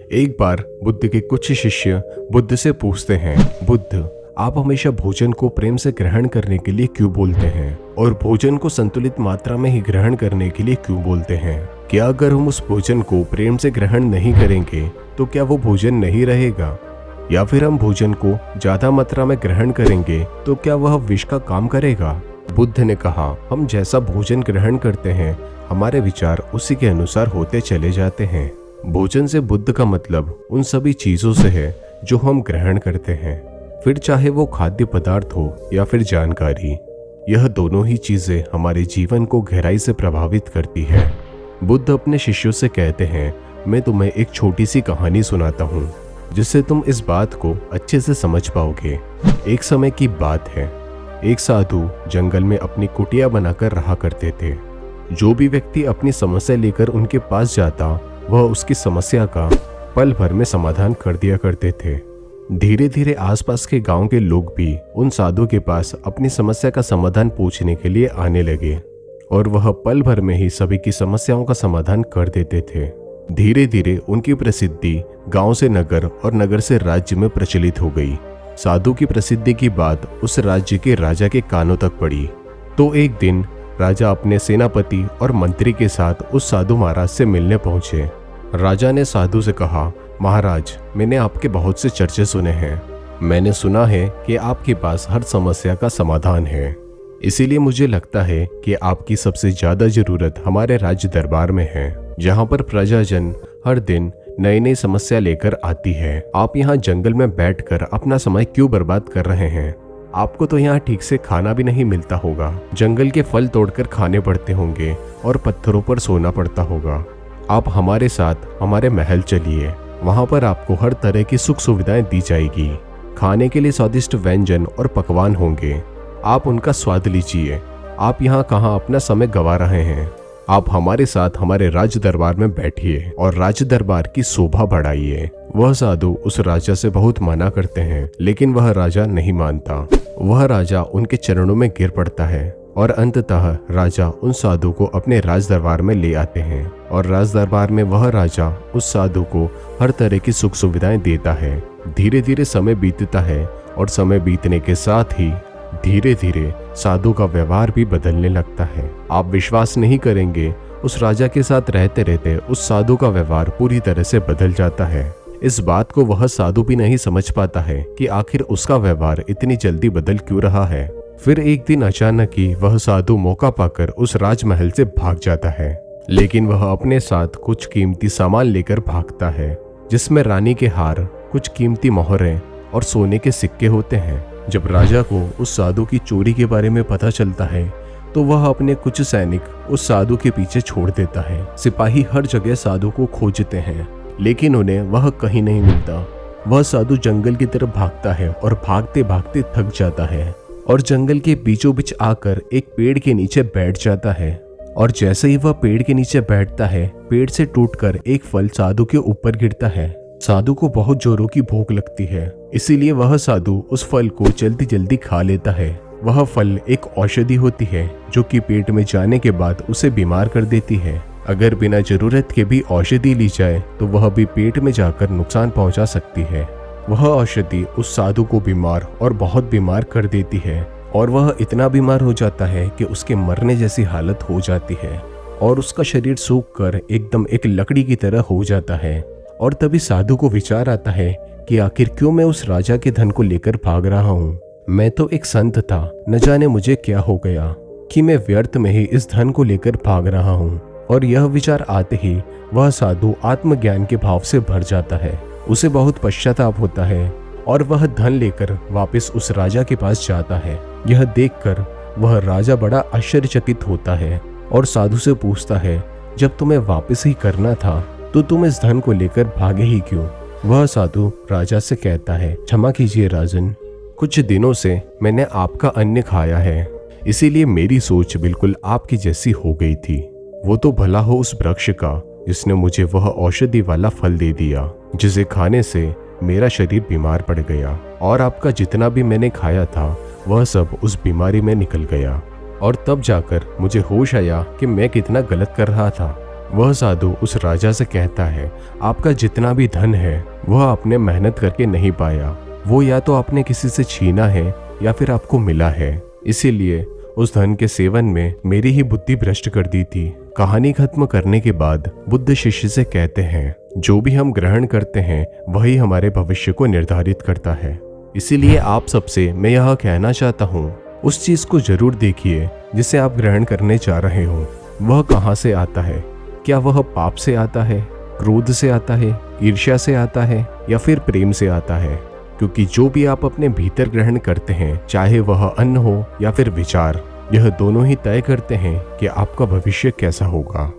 एक बार बुद्ध के कुछ शिष्य बुद्ध से पूछते हैं, बुद्ध, आप हमेशा भोजन को प्रेम से ग्रहण करने के लिए क्यों बोलते हैं और भोजन को संतुलित मात्रा में ही ग्रहण करने के लिए क्यों बोलते हैं? क्या अगर हम उस भोजन को प्रेम से ग्रहण नहीं करेंगे तो क्या वो भोजन नहीं रहेगा? या फिर हम भोजन को ज्यादा मात्रा में ग्रहण करेंगे तो क्या वह विष का काम करेगा? बुद्ध ने कहा, हम जैसा भोजन ग्रहण करते हैं हमारे विचार उसी के अनुसार होते चले जाते हैं। भोजन से बुद्ध का मतलब उन सभी चीजों से है जो हम ग्रहण करते हैं, फिर चाहे वो खाद्य पदार्थ हो या फिर जानकारी। यह दोनों ही चीजें हमारे जीवन को गहराई से प्रभावित करती है। बुद्ध अपने शिष्यों से कहते हैं, मैं तुम्हें एक छोटी सी कहानी सुनाता हूँ जिससे तुम इस बात को अच्छे से समझ पाओगे। एक समय की बात है, एक साधु जंगल में अपनी कुटिया बनाकर रहा करते थे। जो भी व्यक्ति अपनी समस्या लेकर उनके पास जाता वह उसकी समस्या का पल भर में समाधान कर दिया करते थे। धीरे धीरे आसपास के गांव के लोग भी उन साधु के पास अपनी समस्या का समाधान पूछने के लिए आने लगे और वह पल भर में ही सभी की समस्याओं का समाधान कर देते थे। धीरे धीरे उनकी प्रसिद्धि गांव से नगर और नगर से राज्य में प्रचलित हो गई। साधु की प्रसिद्धि की बात उस राज्य के राजा के कानों तक पड़ी। तो एक दिन राजा अपने सेनापति और मंत्री के साथ उस साधु महाराज से मिलने पहुंचे। राजा ने साधु से कहा, महाराज, मैंने आपके बहुत से चर्चे सुने हैं। मैंने सुना है कि आपके पास हर समस्या का समाधान है, इसीलिए मुझे लगता है कि आपकी सबसे ज्यादा जरूरत हमारे राज्य दरबार में है, जहाँ पर प्रजाजन हर दिन नई नई समस्या लेकर आती है। आप यहाँ जंगल में बैठकर अपना समय क्यों बर्बाद कर रहे हैं? आपको तो यहाँ ठीक से खाना भी नहीं मिलता होगा, जंगल के फल तोड़कर खाने पड़ते होंगे और पत्थरों पर सोना पड़ता होगा। आप हमारे साथ हमारे महल चलिए, वहाँ पर आपको हर तरह की सुख सुविधाएं दी जाएगी। खाने के लिए स्वादिष्ट व्यंजन और पकवान होंगे, आप उनका स्वाद लीजिए। आप यहाँ कहाँ अपना समय गंवा रहे हैं? आप हमारे साथ हमारे राज दरबार में बैठिए और राज दरबार की शोभा बढ़ाइए। वह साधु उस राजा से बहुत मना करते हैं, लेकिन वह राजा नहीं मानता। वह राजा उनके चरणों में गिर पड़ता है और अंततः राजा उन साधु को अपने राज दरबार में ले आते हैं और राज दरबार में वह राजा उस साधु को हर तरह की सुख सुविधाएं देता है। धीरे धीरे समय बीतता है और समय बीतने के साथ ही धीरे धीरे साधु का व्यवहार भी बदलने लगता है। आप विश्वास नहीं करेंगे, उस राजा के साथ रहते रहते उस साधु का व्यवहार पूरी तरह से बदल जाता है। इस बात को वह साधु भी नहीं समझ पाता है कि आखिर उसका व्यवहार इतनी जल्दी बदल क्यों रहा है। फिर एक दिन अचानक ही वह साधु मौका पाकर उस राजमहल से भाग जाता है, लेकिन वह अपने साथ कुछ कीमती सामान लेकर भागता है, जिसमें रानी के हार, कुछ कीमती मोहरें और सोने के सिक्के होते हैं। जब राजा को उस साधु की चोरी के बारे में पता चलता है तो वह अपने कुछ सैनिक उस साधु के पीछे छोड़ देता है। सिपाही हर जगह साधु को खोजते हैं, लेकिन उन्हें वह कहीं नहीं मिलता। वह साधु जंगल की तरफ भागता है और भागते भागते थक जाता है और जंगल के बीचों बीच आकर एक पेड़ के नीचे बैठ जाता है। और जैसे ही वह पेड़ के नीचे बैठता है, पेड़ से टूटकर एक फल साधु के ऊपर गिरता है। साधु को बहुत जोरों की भूख लगती है, इसीलिए वह साधु उस फल को जल्दी जल्दी खा लेता है। वह फल एक औषधि होती है जो कि पेट में जाने के बाद उसे बीमार कर देती है। अगर बिना जरूरत के भी औषधि ली जाए तो वह भी पेट में जाकर नुकसान पहुंचा सकती है। वह औषधि उस साधु को बीमार और बहुत बीमार कर देती है और वह इतना बीमार हो जाता है कि उसके मरने जैसी हालत हो जाती है और उसका शरीर सूख कर एकदम एक लकड़ी की तरह हो जाता है। और तभी साधु को विचार आता है कि आखिर क्यों मैं उस राजा के धन को लेकर भाग रहा हूँ। मैं तो एक संत था, न जाने मुझे क्या हो गया कि मैं व्यर्थ में ही इस धन को लेकर भाग रहा हूँ। और यह विचार आते ही वह साधु आत्मज्ञान के भाव से भर जाता है। उसे बहुत पश्चाताप होता है और वह धन लेकर वापस उस राजा के पास जाता है। यह देखकर वह राजा बड़ा आश्चर्यचकित होता है और साधु से पूछता है, जब तुम्हें वापस ही करना था तो तुम इस धन को लेकर भागे ही क्यों? वह साधु राजा से कहता है, क्षमा कीजिए राजन, कुछ दिनों से मैंने आपका अन्न खाया है, इसीलिए मेरी सोच बिल्कुल आपकी जैसी हो गई थी। वो तो भला हो उस वृक्ष का जिसने मुझे वह औषधि वाला फल दे दिया, जिसे खाने से मेरा शरीर बीमार पड़ गया और आपका जितना भी मैंने खाया था वह सब उस बीमारी में निकल गया। और तब जाकर मुझे होश आया कि मैं कितना गलत कर रहा था। वह साधु उस राजा से कहता है, आपका जितना भी धन है वह आपने मेहनत करके नहीं पाया, वो या तो आपने किसी से छीना है या फिर आपको मिला है, इसीलिए उस धन के सेवन में मेरी ही बुद्धि भ्रष्ट कर दी थी। कहानी खत्म करने के बाद बुद्ध शिष्य से कहते हैं, जो भी हम ग्रहण करते हैं वही हमारे भविष्य को निर्धारित करता है। इसीलिए आप सबसे मैं यह कहना चाहता हूँ, उस चीज को जरूर देखिए जिसे आप ग्रहण करने जा रहे हो। वह कहाँ से आता है? क्या वह पाप से आता है, क्रोध से आता है, ईर्ष्या से आता है या फिर प्रेम से आता है? क्योंकि जो भी आप अपने भीतर ग्रहण करते हैं, चाहे वह अन्न हो या फिर विचार, यह दोनों ही तय करते हैं कि आपका भविष्य कैसा होगा।